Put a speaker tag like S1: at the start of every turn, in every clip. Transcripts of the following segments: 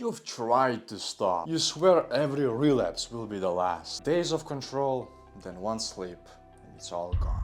S1: You've tried to stop. You swear every relapse will be the last. Days of control, then one sleep, and it's all gone.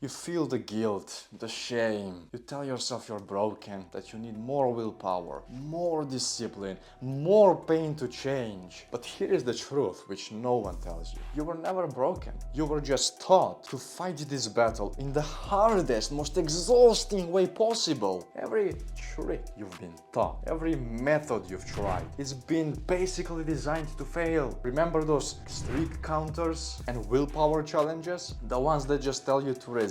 S1: You feel the guilt, the shame. You tell yourself you're broken, that you need more willpower, more discipline, more pain to change. But here is the truth, which no one tells you. You were never broken. You were just taught to fight this battle in the hardest, most exhausting way possible. Every trick you've been taught, every method you've tried, it's been basically designed to fail. Remember those streak counters and willpower challenges? The ones that just tell you to resist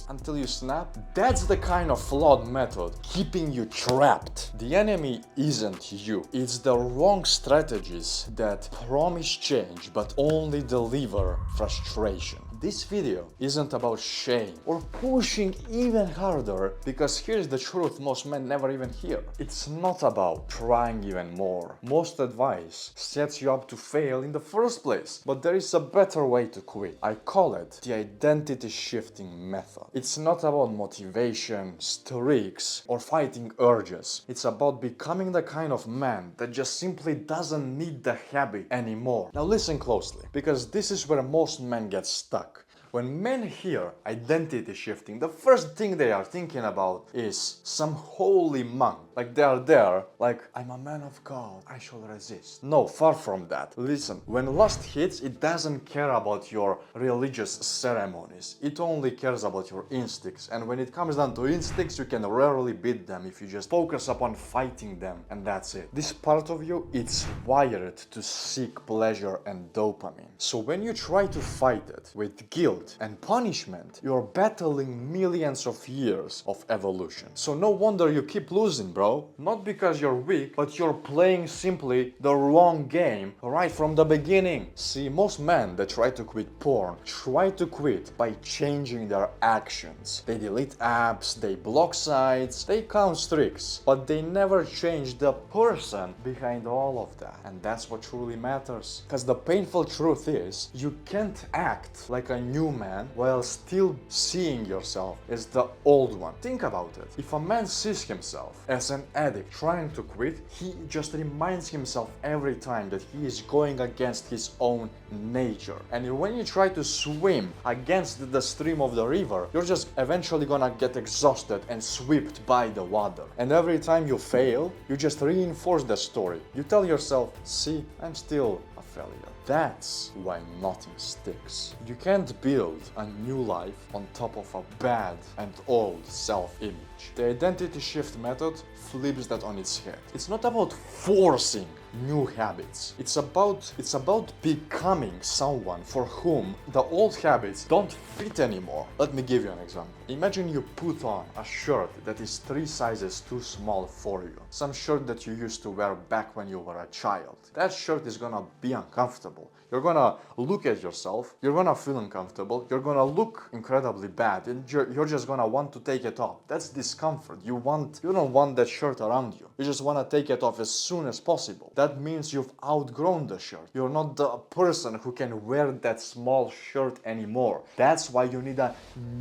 S1: until you snap? That's the kind of flawed method keeping you trapped. The enemy isn't you. It's the wrong strategies that promise change but only deliver frustration. This video isn't about shame or pushing even harder, because here's the truth most men never even hear. It's not about trying even more. Most advice sets you up to fail in the first place, but there is a better way to quit. I call it the identity shifting method. It's not about motivation, streaks, or fighting urges. It's about becoming the kind of man that just simply doesn't need the habit anymore. Now listen closely, because this is where most men get stuck. When men hear identity shifting, the first thing they are thinking about is some holy monk. Like they are there, like, I'm a man of God, I shall resist. No, far from that. Listen, when lust hits, it doesn't care about your religious ceremonies. It only cares about your instincts. And when it comes down to instincts, you can rarely beat them if you just focus upon fighting them, and that's it. This part of you, it's wired to seek pleasure and dopamine. So when you try to fight it with guilt and punishment, you're battling millions of years of evolution. So no wonder you keep losing, bro. Not because you're weak, but you're playing simply the wrong game right from the beginning. See, most men that try to quit porn try to quit by changing their actions. They delete apps, they block sites, they count streaks, but they never change the person behind all of that. And that's what truly matters. Because the painful truth is, you can't act like a new man while still seeing yourself as the old one. Think about it. If a man sees himself as an addict trying to quit, he just reminds himself every time that he is going against his own nature. And when you try to swim against the stream of the river, you're just eventually gonna get exhausted and swept by the water. And every time you fail, you just reinforce the story. You tell yourself, see, I'm still a failure. That's why nothing sticks. You can't build a new life on top of a bad and old self-image. The identity shift method flips that on its head. It's not about forcing new habits. It's about becoming someone for whom the old habits don't fit anymore. Let me give you an example. Imagine you put on a shirt that is 3 sizes too small for you. Some shirt that you used to wear back when you were a child. That shirt is gonna be uncomfortable. You're gonna look at yourself, you're gonna feel uncomfortable, you're gonna look incredibly bad, and you're just gonna want to take it off. That's discomfort. You don't want that shirt around you. You just wanna take it off as soon as possible. That means you've outgrown the shirt. You're not the person who can wear that small shirt anymore. That's why you need a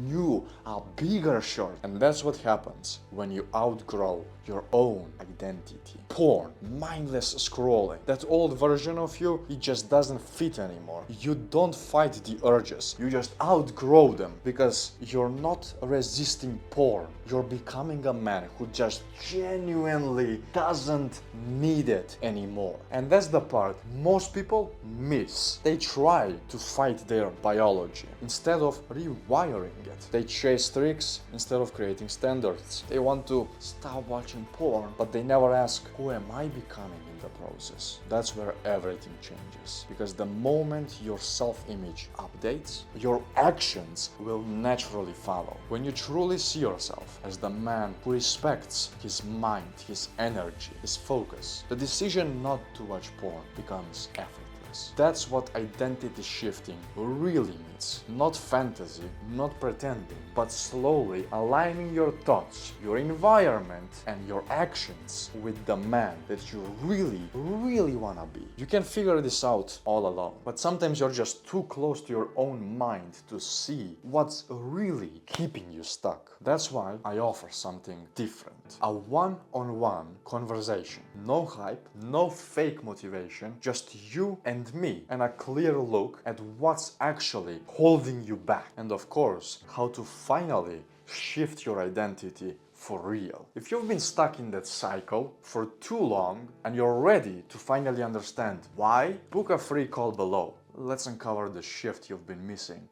S1: new, a bigger shirt. And that's what happens when you outgrow your own identity. Porn, mindless scrolling, that old version of you, it just doesn't fit anymore. You don't fight the urges, you just outgrow them, because you're not resisting porn. You're becoming a man who just genuinely doesn't need it anymore. And that's the part most people miss. They try to fight their biology instead of rewiring it. They chase tricks instead of creating standards. They want to stop watching porn, but they never ask, who am I becoming in the process? That's where everything changes. Because the moment your self-image updates, your actions will naturally follow. When you truly see yourself as the man who respects his mind, his energy, his focus, the decision not to watch porn becomes effortless. things. That's what identity shifting really means. Not fantasy, not pretending, but slowly aligning your thoughts, your environment, and your actions with the man that you really wanna be. You can figure this out all alone, but sometimes you're just too close to your own mind to see what's really keeping you stuck. That's why I offer something different. A one-on-one conversation. No hype, no fake motivation, just you and me, and a clear look at what's actually holding you back. And of course, how to finally shift your identity for real. If you've been stuck in that cycle for too long and you're ready to finally understand why, book a free call below. Let's uncover the shift you've been missing.